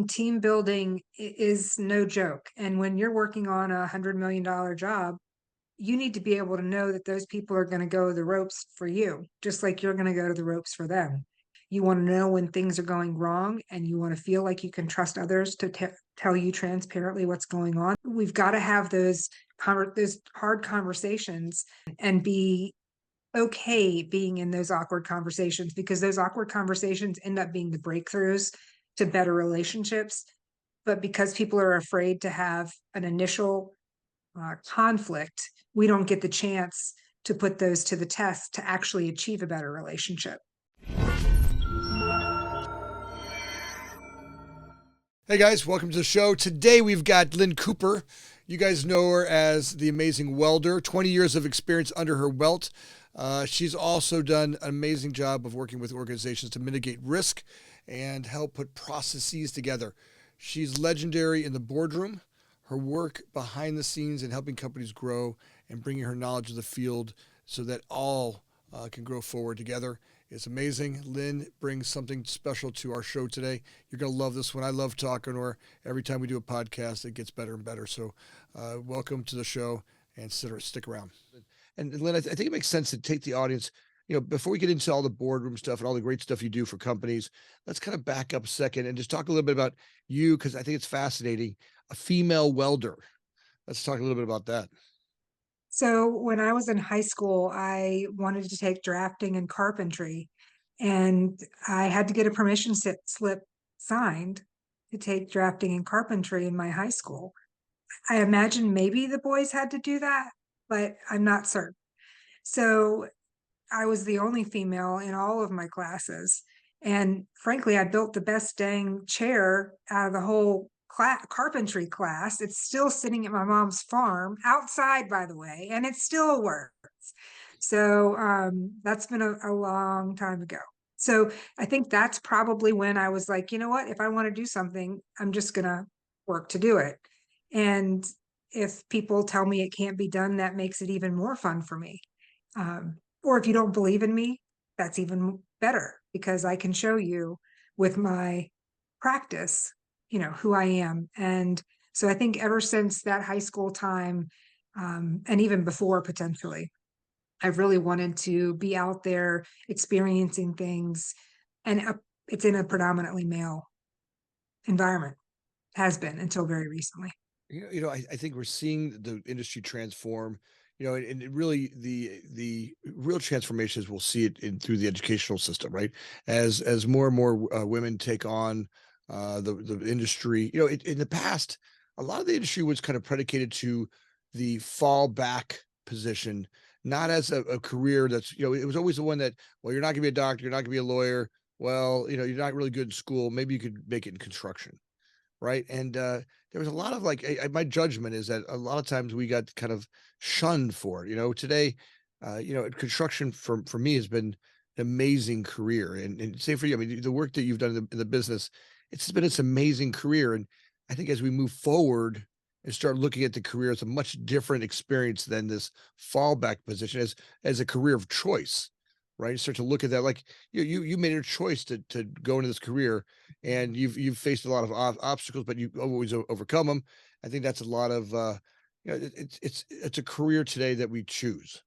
Team building is no joke. And when you're working on $100 million job, you need to be able to know that those people are going to go the ropes for you, just like you're going to go to the ropes for them. You want to know when things are going wrong, and you want to feel like you can trust others to tell you transparently what's going on. We've got to have those hard conversations and be okay being in those awkward conversations, because those awkward conversations end up being the breakthroughs to better relationships. But because people are afraid to have an initial conflict, we don't get the chance to put those to the test to actually achieve a better relationship. Hey guys, welcome to the show. Today we've got Lynne Cooper. You guys know her as the amazing welder, 20 years of experience under her belt. She's also done an amazing job of working with organizations to mitigate risk and help put processes together. She's legendary in the boardroom. Her work behind the scenes and helping companies grow and bringing her knowledge of the field so that all can grow forward together. It's amazing. Lynne brings something special to our show today. You're going to love this one. I love talking to her. Every time we do a podcast, it gets better and better. So welcome to the show, and stick around. And Lynne, I think it makes sense to take the audience, before we get into all the boardroom stuff and all the great stuff you do for companies, let's kind of back up a second and just talk a little bit about you, because I think it's fascinating. A female welder. Let's talk a little bit about that. So when I was in high school, I wanted to take drafting and carpentry, and I had to get a permission slip signed to take drafting and carpentry in my high school. I imagine maybe the boys had to do that, but I'm not certain. So I was the only female in all of my classes. And frankly, I built the best dang chair out of the whole carpentry class. It's still sitting at my mom's farm outside, by the way, and it still works. So that's been a long time ago. So I think that's probably when I was like, you know what, if I want to do something, I'm just going to work to do it. And if people tell me it can't be done, that makes it even more fun for me. Or if you don't believe in me, that's even better, because I can show you with my practice, who I am. And so I think ever since that high school time, and even before potentially, I've really wanted to be out there experiencing things. And it's in a predominantly male environment, has been until very recently. I think we're seeing the industry transform, and really the real transformations, we'll see it through the educational system, right? As more and more women take on the industry. In the past, a lot of the industry was kind of predicated to the fallback position, not as a career that's, it was always the one that, well, you're not gonna be a doctor, you're not gonna be a lawyer. Well, you're not really good in school. Maybe you could make it in construction. Right. And there was a lot of my judgment is that a lot of times we got kind of shunned for it. Today, construction for me has been an amazing career. And say for you, I mean, the work that you've done in the business, it's been this amazing career. And I think as we move forward and start looking at the career, it's a much different experience than this fallback position as a career of choice. Right. You start to look at that like you made a choice to go into this career, and you've faced a lot of obstacles, but you always overcome them. I think that's a lot of it's a career today that we choose.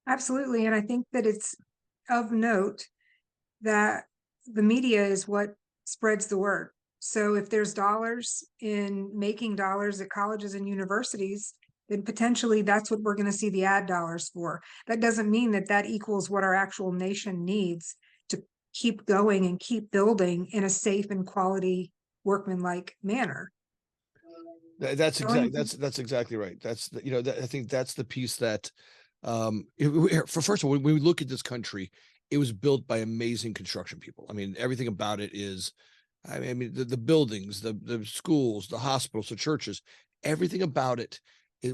Absolutely. And I think that it's of note that the media is what spreads the word. So if there's dollars in making dollars at colleges and universities, then potentially that's what we're going to see the ad dollars for. That doesn't mean that that equals what our actual nation needs to keep going and keep building in a safe and quality workmanlike manner. That's exactly right. That's I think that's the piece that for first of all, when we look at this country, it was built by amazing construction people. I mean, everything about it is, I mean, the buildings, the schools, the hospitals, the churches, everything about it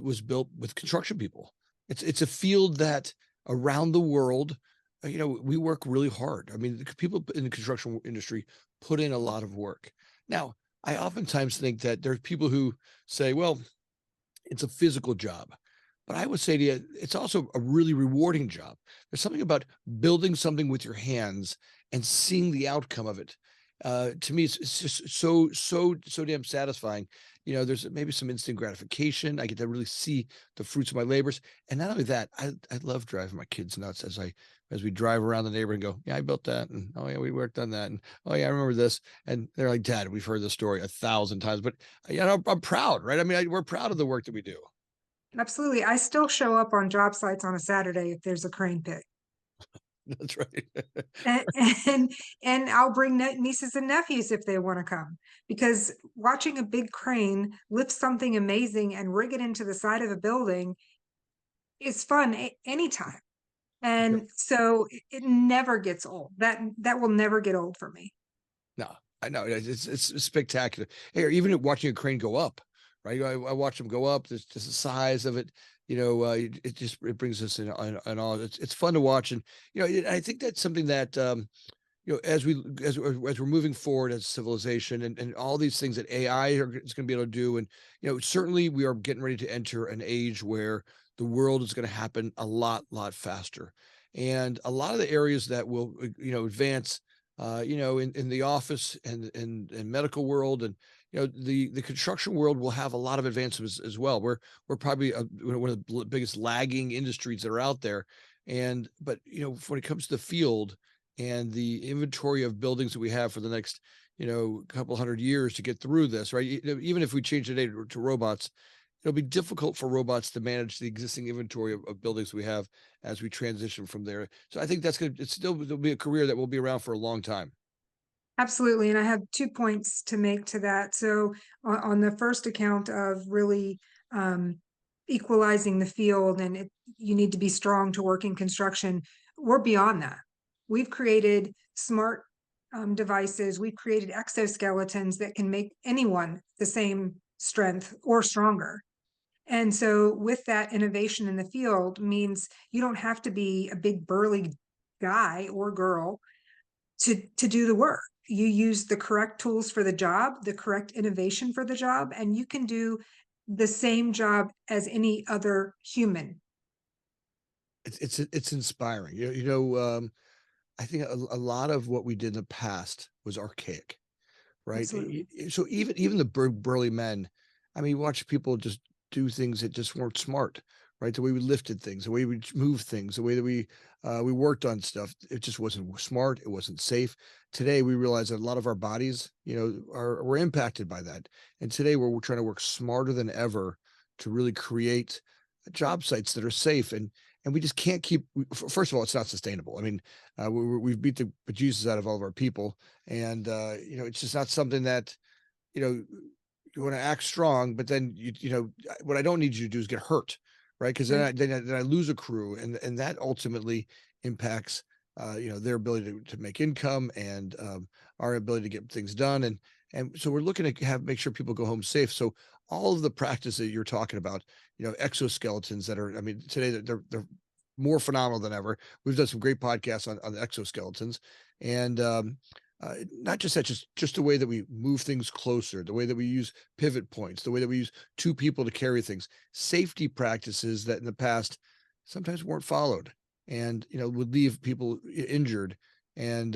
was built with construction people. It's a field that around the world, we work really hard. I mean, people in the construction industry put in a lot of work. Now, I oftentimes think that there's people who say, well, it's a physical job. But I would say to you, it's also a really rewarding job. There's something about building something with your hands and seeing the outcome of it. To me, it's just so damn satisfying. There's maybe some instant gratification. I get to really see the fruits of my labors, and not only that, I love driving my kids nuts as we drive around the neighborhood and go, yeah, I built that, and oh yeah, we worked on that, and oh yeah, I remember this, and they're like, Dad, we've heard this story 1,000 times, but I'm proud, right? I mean, we're proud of the work that we do. Absolutely. I still show up on job sites on a Saturday if there's a crane pit. That's right. And and, and I'll bring nieces and nephews if they want to come, because watching a big crane lift something amazing and rig it into the side of a building is fun anytime. And so it never gets old. That will never get old for me. No, I know it's spectacular. Hey, or even watching a crane go up, right? I watch them go up. There's just the size of it. It brings us in awe. It's fun to watch, and I think that's something that as we're moving forward as civilization, and all these things that AI is going to be able to do, and certainly we are getting ready to enter an age where the world is going to happen a lot faster, and a lot of the areas that will advance in the office and medical world, and the construction world will have a lot of advancements as well. We're probably one of the biggest lagging industries that are out there, and but when it comes to the field and the inventory of buildings that we have for the next couple hundred years to get through this, right? Even if we change today to robots, it'll be difficult for robots to manage the existing inventory of buildings we have as we transition from there. So I think there'll be a career that will be around for a long time. Absolutely. And I have 2 points to make to that. So on the first account of really um, equalizing the field, and you need to be strong to work in construction, we're beyond that. We've created smart devices. We've created exoskeletons that can make anyone the same strength or stronger. And so with that, innovation in the field means you don't have to be a big burly guy or girl to do the work. You use the correct tools for the job, the correct innovation for the job, and you can do the same job as any other human. It's inspiring. I think a lot of what we did in the past was archaic, right? Absolutely. So even the burly men, I mean, watch people just do things that just weren't smart, right? The way we lifted things, the way we moved things, the way that we worked on stuff, it just wasn't smart. It wasn't safe. Today, we realize that a lot of our bodies, were impacted by that. And today, we're trying to work smarter than ever to really create job sites that are safe, and we just can't keep. First of all, it's not sustainable. I mean, we've beat the bejesus out of all of our people, and it's just not something that you know you want to act strong, but then what I don't need you to do is get hurt, right? Because Right. then I lose a crew, and that ultimately impacts their ability to make income, and our ability to get things done, and so we're looking to make sure people go home safe. So all of the practice that you're talking about, exoskeletons that are, I mean, today they're more phenomenal than ever. We've done some great podcasts on the exoskeletons, and not just that, just the way that we move things closer, the way that we use pivot points, the way that we use two people to carry things, safety practices that in the past sometimes weren't followed, and would leave people injured. And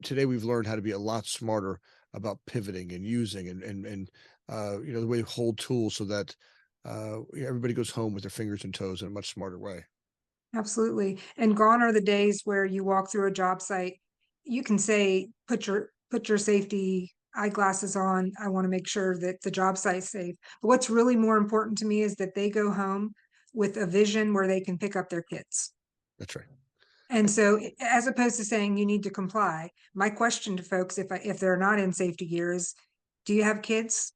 today we've learned how to be a lot smarter about pivoting and using, and the way to hold tools so that everybody goes home with their fingers and toes in a much smarter way. Absolutely. And gone are the days where you walk through a job site, you can say, put your safety eyeglasses on. I want to make sure that the job site's safe. But what's really more important to me is that they go home with a vision where they can pick up their kids. That's right. And so, as opposed to saying you need to comply, my question to folks, if they're not in safety gear, is, do you have kids?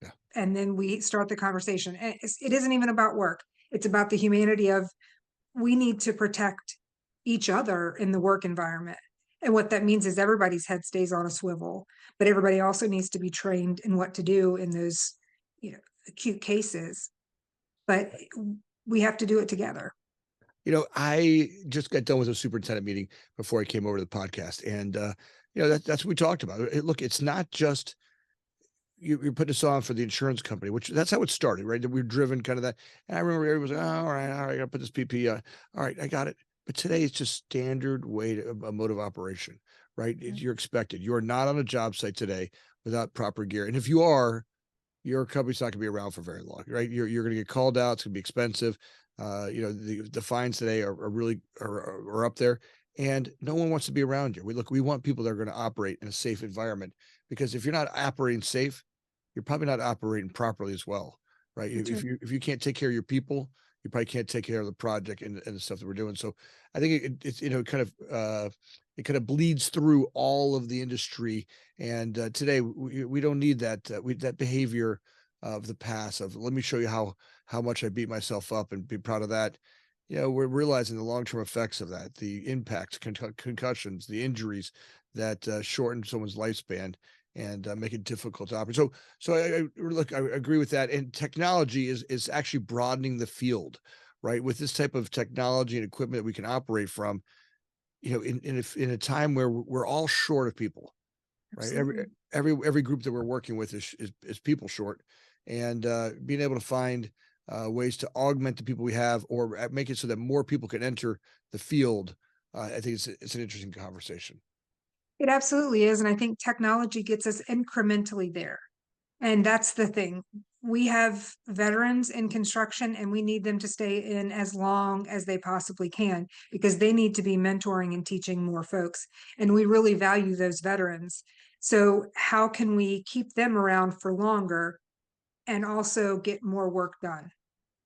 Yeah. And then we start the conversation. And it isn't even about work. It's about the humanity of, we need to protect each other in the work environment. And what that means is everybody's head stays on a swivel, but everybody also needs to be trained in what to do in those, acute cases. But we have to do it together. I just got done with a superintendent meeting before I came over to the podcast, and that's what we talked about. Look, it's not just you're putting this on for the insurance company, which that's how it started, right? That we're driven kind of that. And I remember everybody was like, oh, all right, I got to put this PP. All right, I got it. But today it's just standard way to a mode of operation, right? Yeah, You're expected. You are not on a job site today without proper gear. And if you are, your company's not gonna be around for very long, right? You're gonna get called out. It's gonna be expensive. The fines today are really are up there, and no one wants to be around you. We want people that are going to operate in a safe environment, because if you're not operating safe, you're probably not operating properly as well, right? that's If right. you can't take care of your people, you probably can't take care of the project and the stuff that we're doing. So I think it's it kind of bleeds through all of the industry. And today we don't need that that behavior of the past of, let me show you how much I beat myself up and be proud of that. We're realizing the long-term effects of that, the impacts, concussions, the injuries that shorten someone's lifespan and make it difficult to operate. So look, I agree with that. And technology is actually broadening the field, right? With this type of technology and equipment that we can operate from, in a time where we're all short of people, right? Absolutely. Every group that we're working with is people short, and being able to find ways to augment the people we have, or make it so that more people can enter the field. I think it's an interesting conversation. It absolutely is. And I think technology gets us incrementally there. And that's the thing. We have veterans in construction and we need them to stay in as long as they possibly can because they need to be mentoring and teaching more folks. And we really value those veterans. So, how can we keep them around for longer and also get more work done?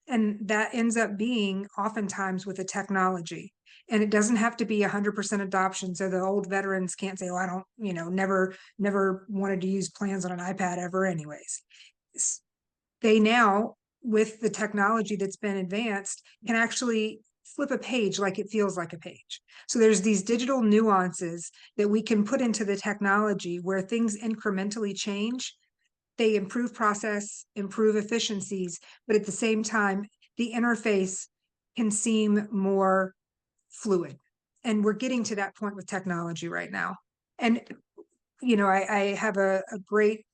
And that ends up being oftentimes with the technology. And it doesn't have to be 100% adoption. So the old veterans can't say, oh, I don't, never wanted to use plans on an iPad ever, anyways. They now, with the technology that's been advanced, can actually flip a page like it feels like a page. So there's these digital nuances that we can put into the technology where things incrementally change. They improve process, improve efficiencies, but at the same time, the interface can seem more fluid. And we're getting to that point with technology right now. And, I have a great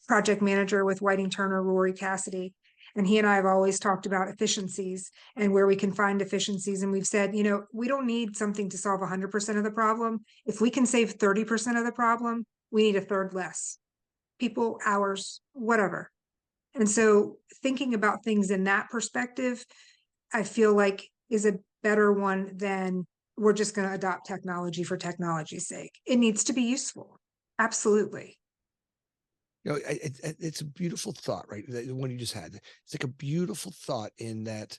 project manager with Whiting Turner, Rory Cassidy, and he and I have always talked about efficiencies and where we can find efficiencies. And we've said, we don't need something to solve 100% of the problem. If we can save 30% of the problem, we need a third less people, hours, whatever. And so thinking about things in that perspective, I feel like is a better one than we're just going to adopt technology for technology's sake. It needs to be useful. Absolutely. It's a beautiful thought, right? The one you just had. It's like a beautiful thought in that,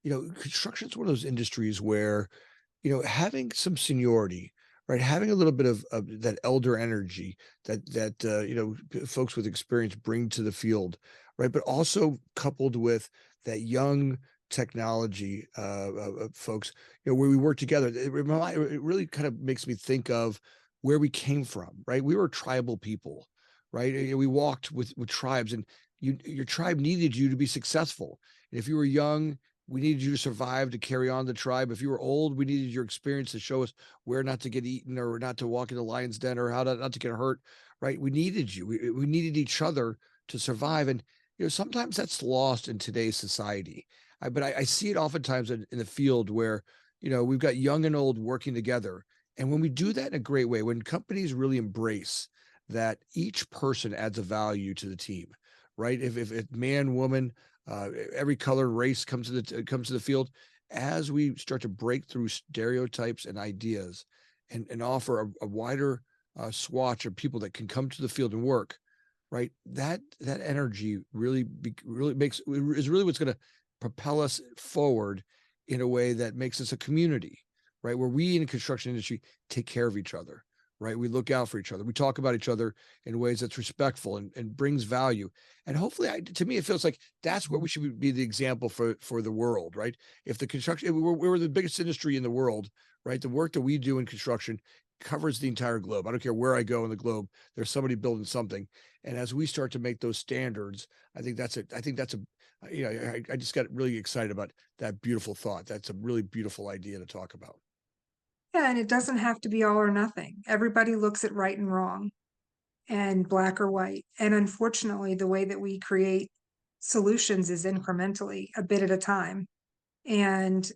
construction is one of those industries where, having some seniority, right? Having a little bit of that elder energy that folks with experience bring to the field, right? But also coupled with that young technology folks, where we work together. It really kind of makes me think of where we came from, right? We were tribal people, right? We walked with tribes, and your tribe needed you to be successful. And if you were young, we needed you to survive to carry on the tribe. If you were old, we needed your experience to show us where not to get eaten, or not to walk in the lion's den, or how not to get hurt, right? We needed you. We needed each other to survive. And, sometimes that's lost in today's society. But I see it oftentimes in the field where, we've got young and old working together. And when we do that in a great way, when companies really embrace that each person adds a value to the team, right? If man, woman, every color, race comes to the field, as we start to break through stereotypes and ideas, and offer a wider swatch of people that can come to the field and work, right? That energy really is really what's going to propel us forward in a way that makes us a community, right? Where we in the construction industry take care of each other, right? We look out for each other. We talk about each other in ways that's respectful and brings value. And hopefully, to me, it feels like that's where we should be the example for the world, right? If the construction, if we're the biggest industry in the world, right? The work that we do in construction covers the entire globe. I don't care where I go in the globe, there's somebody building something. And as we start to make those standards, I think that's I just got really excited about that beautiful thought. That's a really beautiful idea to talk about. Yeah, and it doesn't have to be all or nothing. Everybody looks at right and wrong and black or white. And unfortunately, the way that we create solutions is incrementally, a bit at a time. And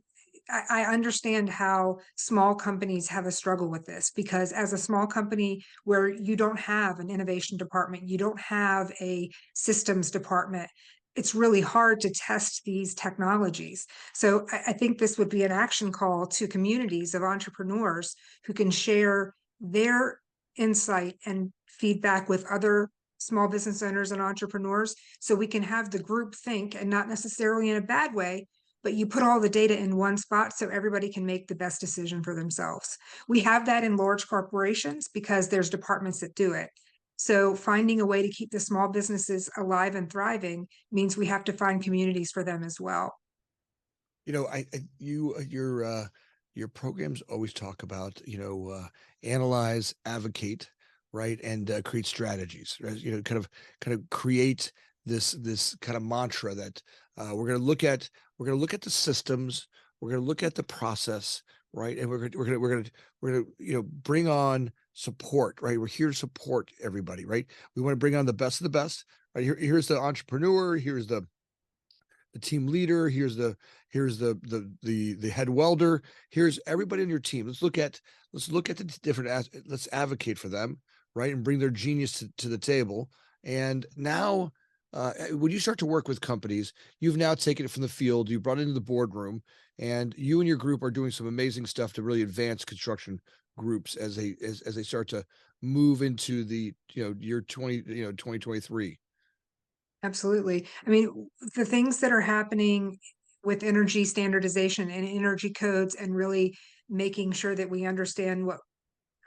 I understand how small companies have a struggle with this, because as a small company where you don't have an innovation department, you don't have a systems department, it's really hard to test these technologies. So I think this would be an action call to communities of entrepreneurs who can share their insight and feedback with other small business owners and entrepreneurs, so we can have the group think, and not necessarily in a bad way, but you put all the data in one spot so everybody can make the best decision for themselves. We have that in large corporations because there's departments that do it. So finding a way to keep the small businesses alive and thriving means we have to find communities for them as well. Your programs always talk about, analyze, advocate, right, and create strategies, right? Kind of create this kind of mantra that we're going to look at the systems, we're going to look at the process, right, and we're going to bring on support, right? We're here to support everybody, right? We want to bring on the best of the best. Right? Here's the entrepreneur, here's the team leader, here's the head welder, here's everybody on your team. Let's look at the different let's advocate for them, right, and bring their genius to the table. And now when you start to work with companies, you've now taken it from the field, you brought it into the boardroom, and you and your group are doing some amazing stuff to really advance construction groups as they start to move into the year 2023. Absolutely. I mean, the things that are happening with energy standardization and energy codes, and really making sure that we understand what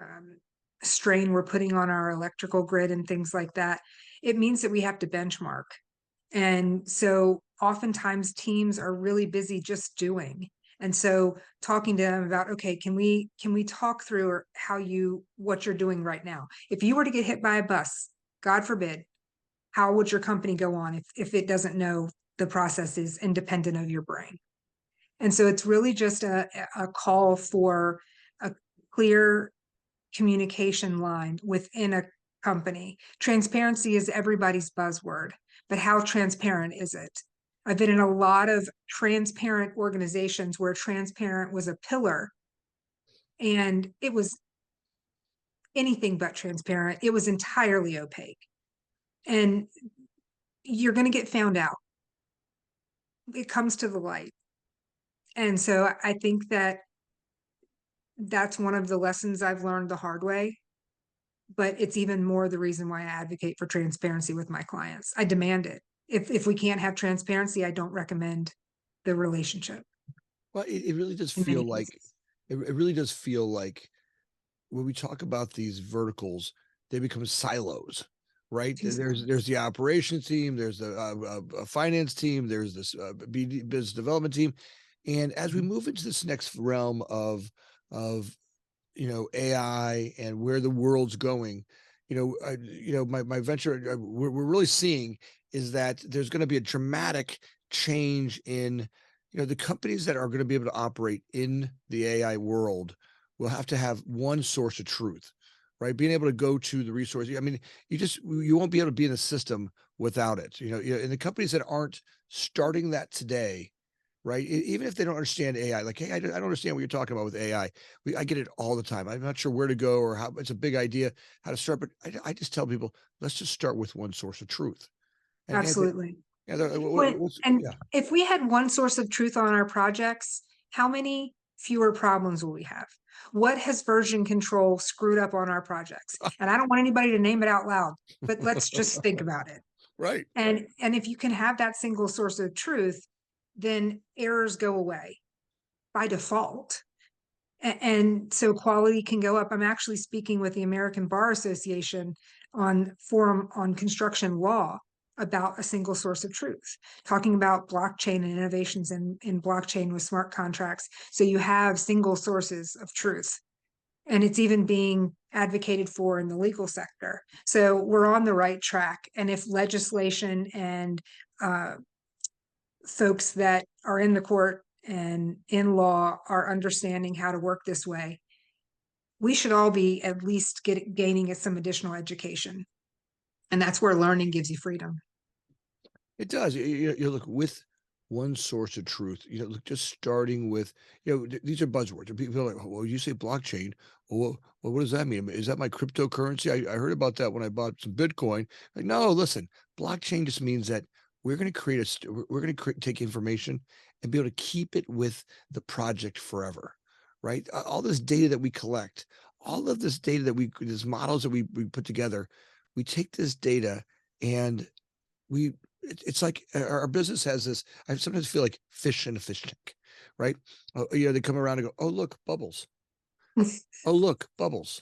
um, strain we're putting on our electrical grid and things like that, it means that we have to benchmark. And so oftentimes teams are really busy just doing. And so talking to them about, okay, can we talk through what you're doing right now? If you were to get hit by a bus, God forbid, how would your company go on if it doesn't know the process is independent of your brain? And so it's really just a call for a clear communication line within a company. Transparency is everybody's buzzword, but how transparent is it? I've been in a lot of transparent organizations where transparent was a pillar, and it was anything but transparent. It was entirely opaque. And you're going to get found out. It comes to the light. And so I think that that's one of the lessons I've learned the hard way, but it's even more the reason why I advocate for transparency with my clients. I demand it. If we can't have transparency, I don't recommend the relationship Well, it really does in feel many like cases. it really does feel like when we talk about these verticals, they become silos, right? There's the operations team, there's the finance team, there's this business development team, and as we move into this next realm of AI and where the world's going, my venture, we're really seeing is that there's going to be a dramatic change in the companies that are going to be able to operate in the AI world will have to have one source of truth, right? Being able to go to the resource. I mean, you won't be able to be in the system without it. And the companies that aren't starting that today, right? Even if they don't understand AI, like, hey, I don't understand what you're talking about with AI. I get it all the time. I'm not sure where to go or how. It's a big idea how to start, but I just tell people, let's just start with one source of truth. And Absolutely. yeah, And yeah. if we had one source of truth on our projects, how many fewer problems will we have? What has version control screwed up on our projects? And I don't want anybody to name it out loud, but let's just think about it. Right. And if you can have that single source of truth, then errors go away by default. And so quality can go up. I'm actually speaking with the American Bar Association on forum on construction law about a single source of truth, talking about blockchain and innovations in blockchain with smart contracts. So you have single sources of truth. And it's even being advocated for in the legal sector. So we're on the right track. And if legislation and uh, folks that are in the court and in law are understanding how to work this way, we should all be at least gaining some additional education. And that's where learning gives you freedom. It does. You look one source of truth. Look, just starting with, these are buzzwords. And people are like, "Oh, well, you say blockchain. Well, what does that mean? Is that my cryptocurrency? I heard about that when I bought some Bitcoin." Like, no, listen, blockchain just means that we're going to create we're going to take information and be able to keep it with the project forever, right? All this data that we collect, all of this data that these models that we put together, we take this data and it's like our business has this. I sometimes feel like fish in a fish tank, right? They come around and go, "Oh, look, bubbles. Oh, look, bubbles."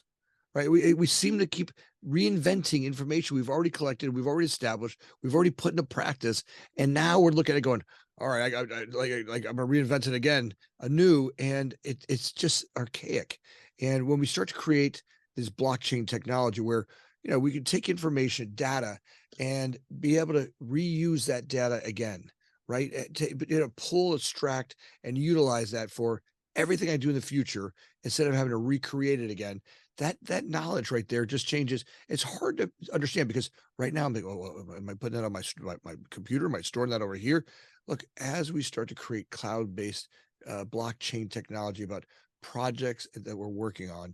Right? We seem to keep reinventing information we've already collected, we've already established, we've already put into practice, and now we're looking at it going, "All right, like I'm gonna reinvent it again, anew," and it's just archaic. And when we start to create this blockchain technology, where we can take information, data, and be able to reuse that data again, right? Pull, extract, and utilize that for everything I do in the future instead of having to recreate it again. That knowledge right there just changes. It's hard to understand because right now I'm like, "Oh, well, am I putting that on my computer? Am I storing that over here?" Look, as we start to create cloud-based blockchain technology about projects that we're working on,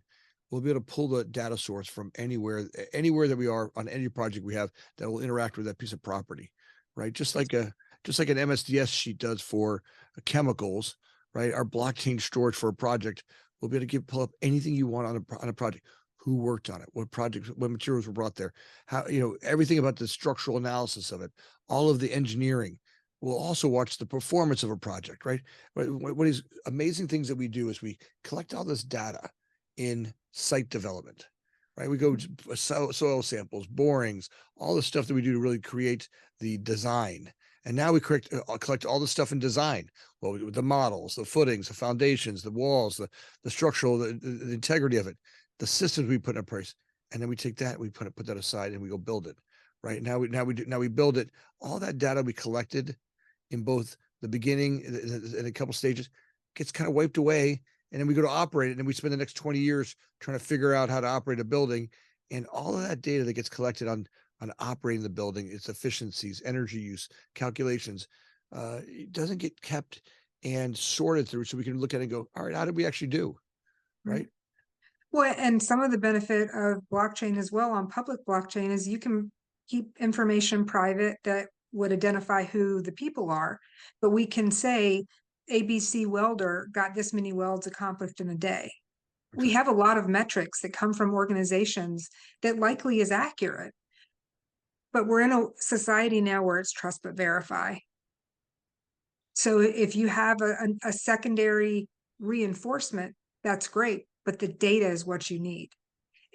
we'll be able to pull the data source from anywhere that we are on any project we have that will interact with that piece of property, right? Just like an MSDS sheet does for chemicals, right? Our blockchain storage for a project will be able to pull up anything you want on a project. Who worked on it? What projects? What materials were brought there? How everything about the structural analysis of it, all of the engineering. We'll also watch the performance of a project, right? What is amazing things that we do is we collect all this data in site development, right? We go to soil samples, borings, all the stuff that we do to really create the design. And now we collect all the stuff in design. Well, the models, the footings, the foundations, the walls, the structural, the integrity of it, the systems we put in place, and then we take that, we put that aside, and we go build it. Right now we build it. All that data we collected in both the beginning and a couple stages gets kind of wiped away, and then we go to operate it, and we spend the next 20 years trying to figure out how to operate a building, and all of that data that gets collected on operating the building, its efficiencies, energy use, calculations, it doesn't get kept and sorted through so we can look at it and go, all right, how did we actually do? Right. Well, and some of the benefit of blockchain as well on public blockchain is you can keep information private that would identify who the people are, but we can say ABC welder got this many welds accomplished in a day. We Okay. have a lot of metrics that come from organizations that likely is accurate, but we're in a society now where it's trust but verify. So if you have a secondary reinforcement, that's great, but the data is what you need.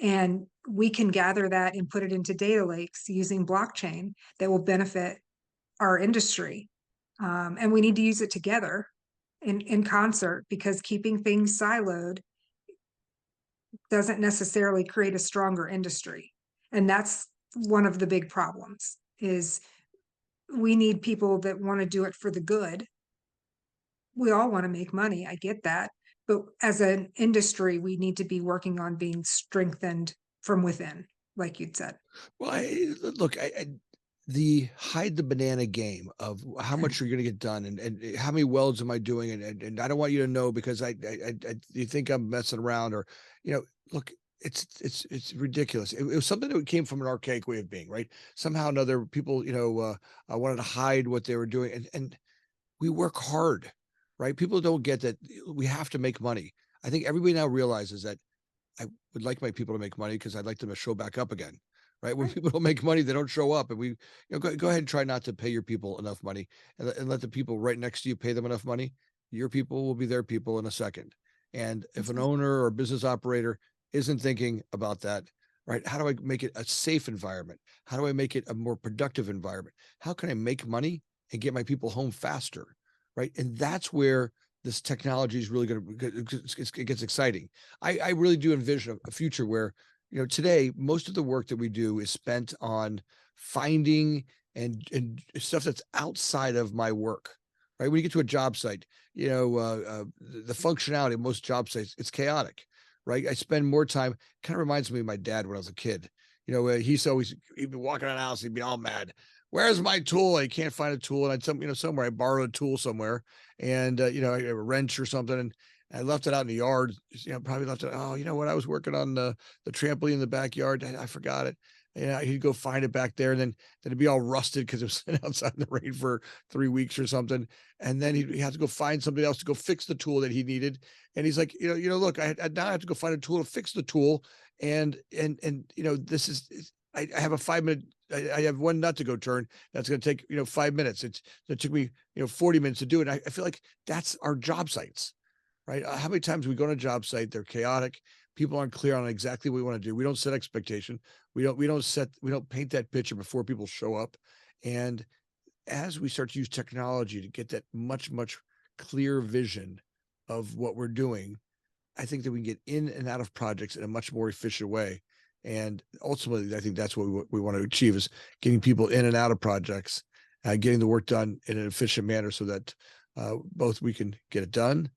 And we can gather that and put it into data lakes using blockchain that will benefit our industry. And we need to use it together in concert because keeping things siloed doesn't necessarily create a stronger industry. And that's one of the big problems is we need people that want to do it for the good. We all want to make money. I get that. But as an industry, we need to be working on being strengthened from within, like you'd said. Well, look, the hide the banana game of how much you're going to get done and how many welds am I doing and I don't want you to know because you think I'm messing around or look, it's ridiculous. It was something that came from an archaic way of being, right? Somehow or another people wanted to hide what they were doing and we work hard, right? People don't get that we have to make money. I think everybody now realizes that I would like my people to make money because I'd like them to show back up again. Right. When people don't make money, they don't show up. And go ahead and try not to pay your people enough money and let the people right next to you pay them enough money. Your people will be their people in a second. And if an owner or business operator isn't thinking about that, right? How do I make it a safe environment? How do I make it a more productive environment? How can I make money and get my people home faster? Right. And that's where this technology is really going to, it gets exciting. I really do envision a future where, today, most of the work that we do is spent on finding and stuff that's outside of my work, right? When you get to a job site, the functionality of most job sites, it's chaotic, right? I spend more time, kind of reminds me of my dad when I was a kid. He'd be walking around the house, he'd be all mad. where's my tool? I can't find a tool. And somewhere I borrowed a tool somewhere and, a wrench or something. And I left it out in the yard, probably left it. Oh, you know what? I was working on the trampoline in the backyard. I forgot it. Yeah, he'd go find it back there, and then it'd be all rusted because it was sitting outside in the rain for 3 weeks or something. And then he'd have to go find somebody else to go fix the tool that he needed. And he's like, look, I now have to go find a tool to fix the tool, and this is I have a 5 minute. I have one nut to go turn. That's going to take 5 minutes. It took me 40 minutes to do it. I feel like that's our job sites, right? How many times we go on a job site, they're chaotic. People aren't clear on exactly what we want to do. We don't set expectation. We don't paint that picture before people show up. And as we start to use technology to get that much, much clear vision of what we're doing, I think that we can get in and out of projects in a much more efficient way. And ultimately, I think that's what we want to achieve is getting people in and out of projects, getting the work done in an efficient manner so that both we can get it done,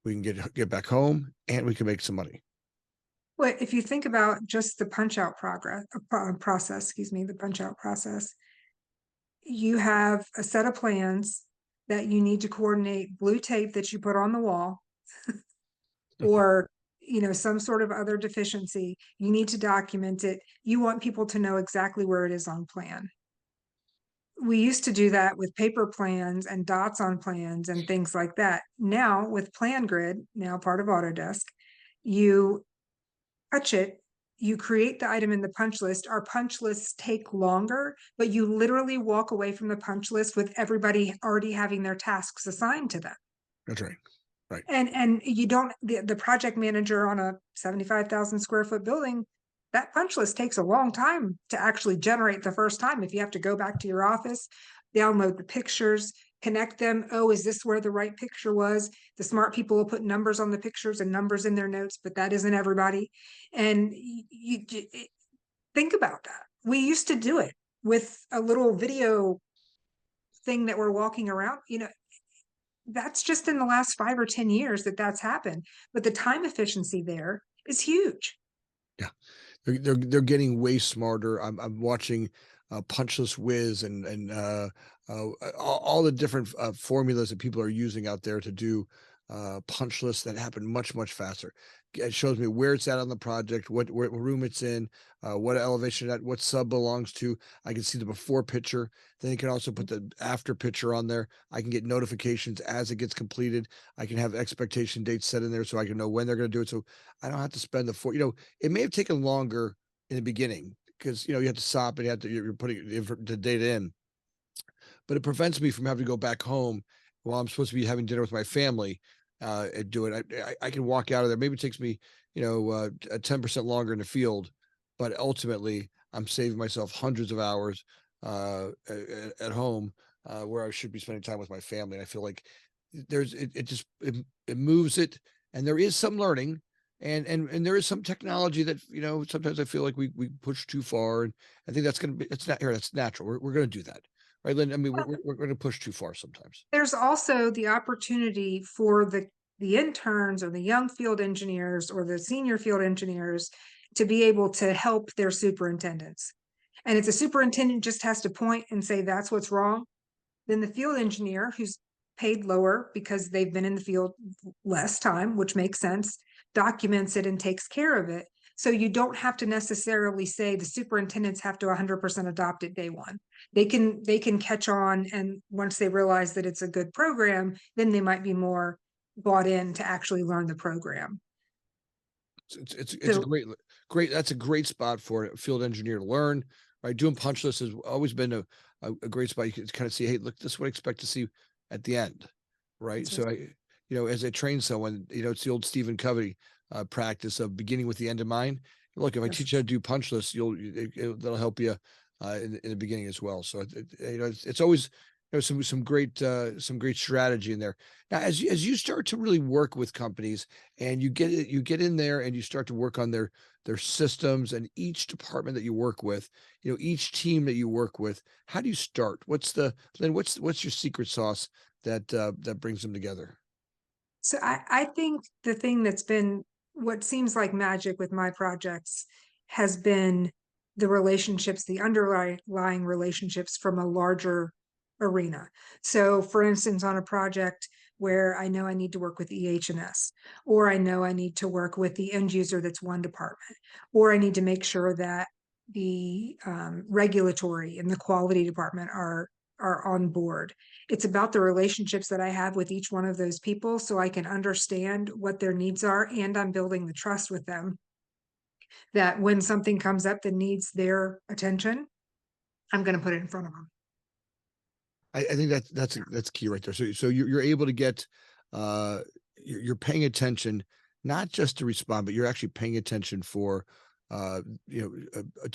we can get back home, and we can make some money. Well, if you think about just the punch out process, excuse me, the punch out process, you have a set of plans that you need to coordinate blue tape that you put on the wall or some sort of other deficiency. You need to document it. You want people to know exactly where it is on plan. We used to do that with paper plans and dots on plans and things like that. Now with PlanGrid, now part of Autodesk, you touch it, you create the item in the punch list. Our punch lists take longer, but you literally walk away from the punch list with everybody already having their tasks assigned to them. That's right. Right. And you don't, the project manager on a 75,000 square foot building, that punch list takes a long time to actually generate the first time. If you have to go back to your office, download the pictures, connect them. Oh, is this where the right picture was? The smart people will put numbers on the pictures and numbers in their notes, but that isn't everybody. And you think about that. We used to do it with a little video thing that we're walking around. That's just in the last 5 or 10 years that's happened. But the time efficiency there is huge. Yeah. They're getting way smarter. I'm watching Punchless Whiz and all the different formulas that people are using out there to do punch lists that happen much faster. It shows me where it's at on the project, what room it's in, what elevation at, what sub belongs to. I can see the before picture. Then you can also put the after picture on there. I can get notifications as it gets completed. I can have expectation dates set in there so I can know when they're going to do it. So I don't have to spend it may have taken longer in the beginning because you have to stop and you're putting the data in, but it prevents me from having to go back home while I'm supposed to be having dinner with my family and do it. I can walk out of there. Maybe it takes me, 10% longer in the field, but ultimately I'm saving myself hundreds of hours at home where I should be spending time with my family. And I feel like it moves it, and there is some learning. And there is some technology that sometimes I feel like we push too far, and I think that's natural. We're going to do that, right, Lynn? I mean, we're going to push too far sometimes. There's also the opportunity for the interns or the young field engineers or the senior field engineers to be able to help their superintendents. And if the superintendent just has to point and say that's what's wrong, then the field engineer, who's paid lower because they've been in the field less time, which makes sense, documents it and takes care of it. So you don't have to necessarily say the superintendents have to 100% adopt it day one. They can catch on, and once they realize that it's a good program, then they might be more bought in to actually learn the program. It's a So great that's a great spot for a field engineer to learn, right? Doing punch lists has always been a great spot. You can kind of see, hey, look, this is what I expect to see at the end, right? So as I train someone, it's the old Stephen Covey practice of beginning with the end in mind. Look, if I yes. teach you how to do punch lists, that'll help you in the beginning as well. So it's always some great strategy in there. Now, as you start to really work with companies and you get in there and you start to work on their systems and each department that you work with, each team that you work with, how do you start? What's your secret sauce that brings them together? So I think the thing that's been what seems like magic with my projects has been the relationships, the underlying relationships from a larger arena. So, for instance, on a project where I know I need to work with EH&S, or I know I need to work with the end user that's one department, or I need to make sure that the regulatory and the quality department are on board. It's about the relationships that I have with each one of those people so I can understand what their needs are, and I'm building the trust with them that when something comes up that needs their attention, I'm going to put it in front of them. I think that's key right there. So you're able to get you're paying attention not just to respond, but you're actually paying attention for to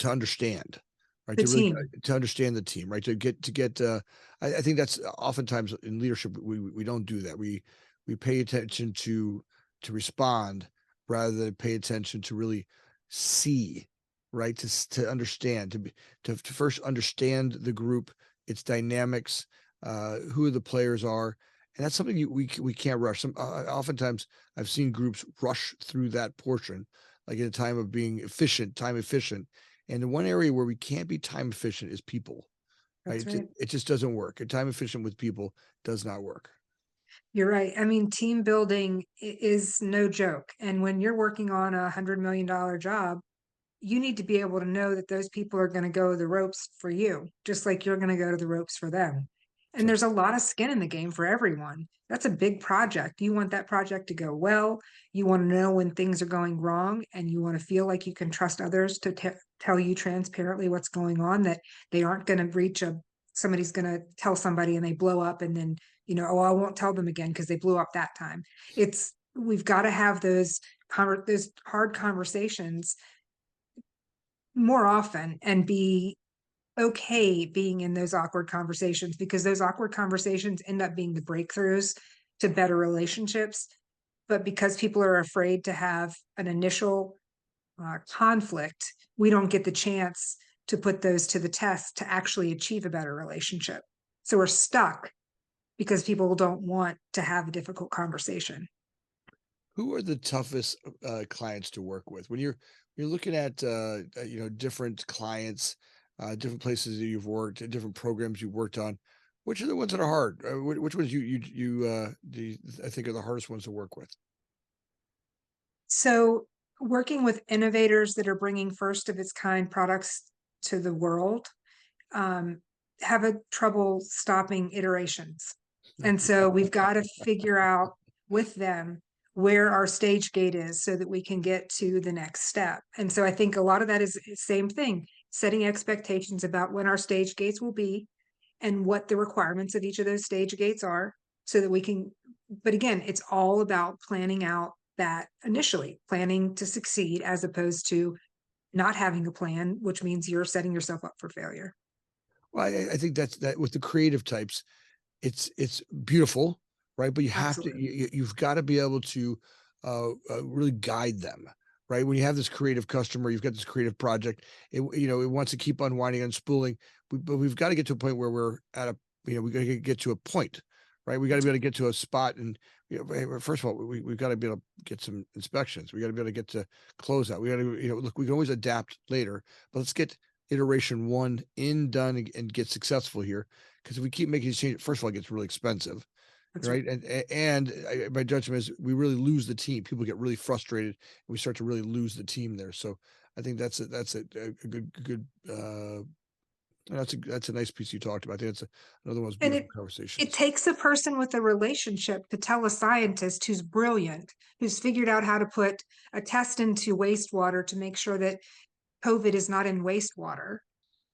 understand, right? The To really team. to understand the team, right? I think that's oftentimes in leadership we don't do that. We pay attention to respond rather than pay attention to really see, right? To understand, to first understand the group, its dynamics, who the players are, and that's something we can't rush. Oftentimes I've seen groups rush through that portion, like in a time of being efficient, time efficient. And the one area where we can't be time efficient is people, right? That's right. It just doesn't work. And time efficient with people does not work. You're right. I mean, team building is no joke. And when you're working on $100 million job, you need to be able to know that those people are going to go the ropes for you, just like you're going to go to the ropes for them. And Sure. there's a lot of skin in the game for everyone. That's a big project. You want that project to go well. You want to know when things are going wrong, and you want to feel like you can trust others to tell you transparently what's going on, that they aren't going to breach somebody's going to tell somebody and they blow up, and then, oh, I won't tell them again because they blew up that time. We've got to have those hard conversations more often and be okay being in those awkward conversations, because those awkward conversations end up being the breakthroughs to better relationships. But because people are afraid to have an initial conflict, we don't get the chance to put those to the test to actually achieve a better relationship. So we're stuck because people don't want to have a difficult conversation. Who are the toughest clients to work with when you're looking at different clients, different places that you've worked, different programs you've worked on? Which are the ones that are hard? Which ones I think are the hardest ones to work with? So working with innovators that are bringing first of its kind products to the world, um, have a trouble stopping iterations. And so we've got to figure out with them where our stage gate is so that we can get to the next step. And so I think a lot of that is the same thing, setting expectations about when our stage gates will be and what the requirements of each of those stage gates are, so that we can, but again, it's all about planning out that initially, planning to succeed as opposed to not having a plan, which means you're setting yourself up for failure. Well, I think that's that with the creative types, it's beautiful, right? But you have to Absolutely. you've got to be able to really guide them, right? When you have this creative customer, you've got this creative project. It wants to keep unwinding and spooling, but we've got to get to a point where we're at a we got to get to a point, right? We got to That's be able right. to get to a spot, and first of all, we've got to be able to get some inspections. We got to be able to get to close out. We got to look. We can always adapt later, but let's get iteration one in done and get successful here, because if we keep making these changes, first of all, it gets really expensive, That's right. right? My judgment is we really lose the team. People get really frustrated, and we start to really lose the team there. So I think that's a good that's a nice piece you talked about. I think that's another one of those And beautiful it conversations. takes a person with a relationship to tell a scientist who's brilliant, who's figured out how to put a test into wastewater to make sure that COVID is not in wastewater.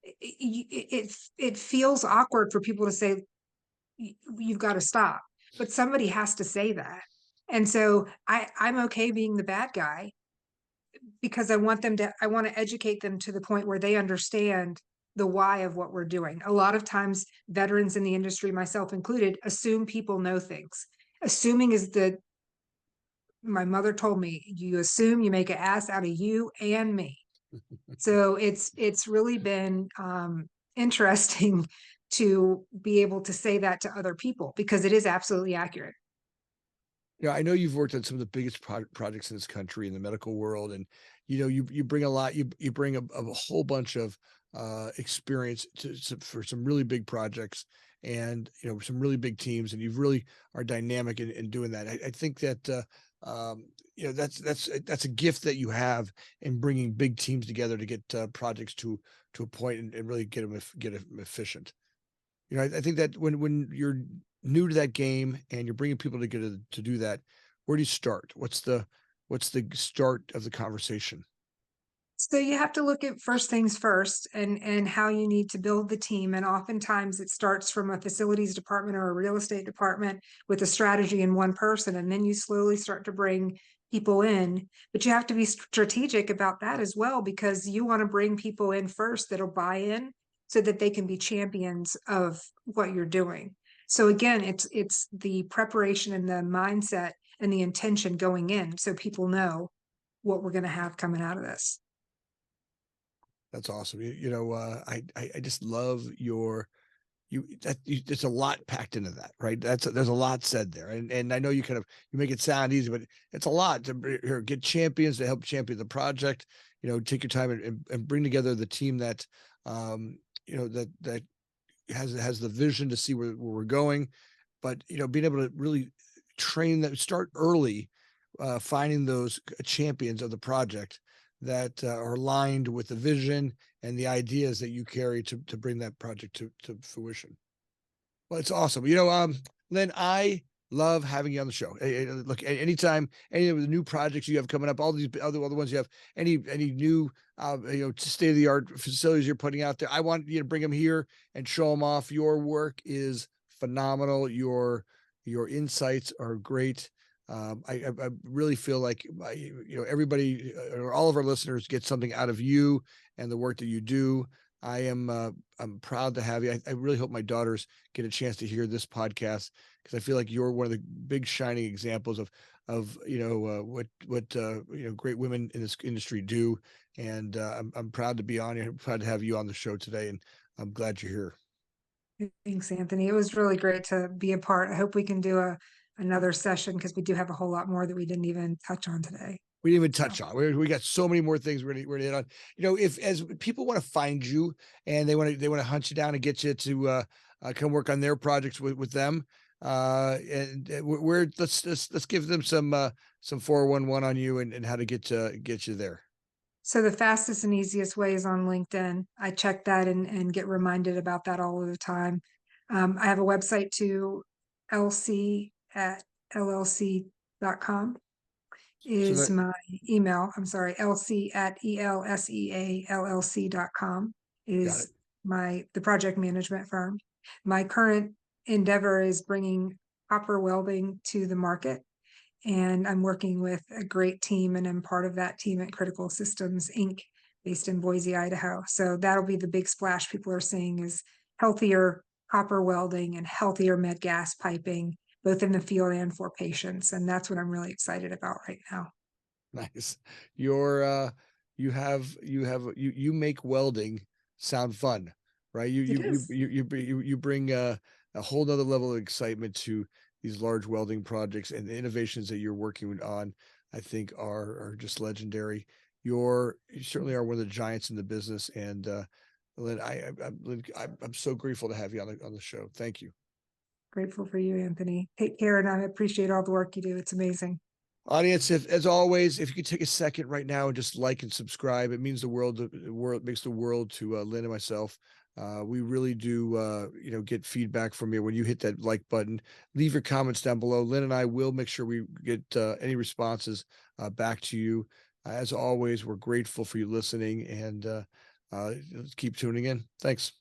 It feels awkward for people to say, You've got to stop," but somebody has to say that. And so I'm okay being the bad guy, because I want to educate them to the point where they understand the why of what we're doing. A lot of times, veterans in the industry, myself included, assume people know things. Assuming is my mother told me, you assume, you make an ass out of you and me. So it's really been interesting to be able to say that to other people, because it is absolutely accurate. I know you've worked on some of the biggest projects in this country in the medical world, and you bring a lot. You bring a whole bunch of experience for some really big projects, and some really big teams, and you really are dynamic in doing that. I think that that's a gift that you have in bringing big teams together to get projects to a point and really get them efficient. I think that when you're new to that game and you're bringing people together to do that, where do you start? What's the start of the conversation? So you have to look at first things first and how you need to build the team. And oftentimes it starts from a facilities department or a real estate department with a strategy in one person. And then you slowly start to bring people in. But you have to be strategic about that as well, because you want to bring people in first that'll buy in so that they can be champions of what you're doing. So again, it's the preparation and the mindset and the intention going in so people know what we're going to have coming out of this. That's awesome. I just love there's a lot packed into that, right? There's a lot said there, and I know you make it sound easy, but it's a lot to get champions to help champion the project. Take your time and bring together the team that that has the vision to see where we're going, but being able to really train them, start early, finding those champions of the project that are aligned with the vision and the ideas that you carry to bring that project to fruition. Well, it's awesome. Lynn, I love having you on the show. Look, anytime, any of the new projects you have coming up, all these other ones you have, any new, state of the art facilities you're putting out there, I want you to bring them here and show them off. Your work is phenomenal. Your insights are great. I really feel like everybody or all of our listeners get something out of you and the work that you do. I'm proud to have you. I really hope my daughters get a chance to hear this podcast, because I feel like you're one of the big shining examples of what great women in this industry do, and I'm proud to be on here. I'm proud to have you on the show today, and I'm glad you're here. Thanks, Anthony. It was really great to be a part. I hope we can do another session because we do have a whole lot more that we didn't even touch on today. We didn't even So, touch on. We got so many more things we're gonna hit on. If as people want to find you and they want to hunt you down and get you to come work on their projects with them, and we're let's give them some 411 on you and how to get you there. so the fastest and easiest way is on LinkedIn. I check that and get reminded about that all of the time. I have a website too, lc@llc.com So is that my email. I'm sorry, lc@elseallc.com got it. is the project management firm. My current endeavor is bringing copper welding to the market, and I'm working with a great team, and I'm part of that team at Critical Systems Inc., based in Boise, Idaho. So that'll be the big splash people are seeing is healthier copper welding and healthier med gas piping, both in the field and for patients. And that's what I'm really excited about right now. Nice. You're you make welding sound fun, right? It is. You bring a whole nother level of excitement to these large welding projects, and the innovations that you're working on, I think are just legendary. You certainly are one of the giants in the business, and Lynn, I'm so grateful to have you on the show. Thank you. Grateful for you, Anthony. Take care, and I appreciate all the work you do. It's amazing. Audience, if as always, if you could take a second right now and just like and subscribe, it means the world. The world makes the world to Lynn and myself. We really do, get feedback from you when you hit that like button. Leave your comments down below. Lynn and I will make sure we get any responses back to you. As always, we're grateful for you listening, and let's keep tuning in. Thanks.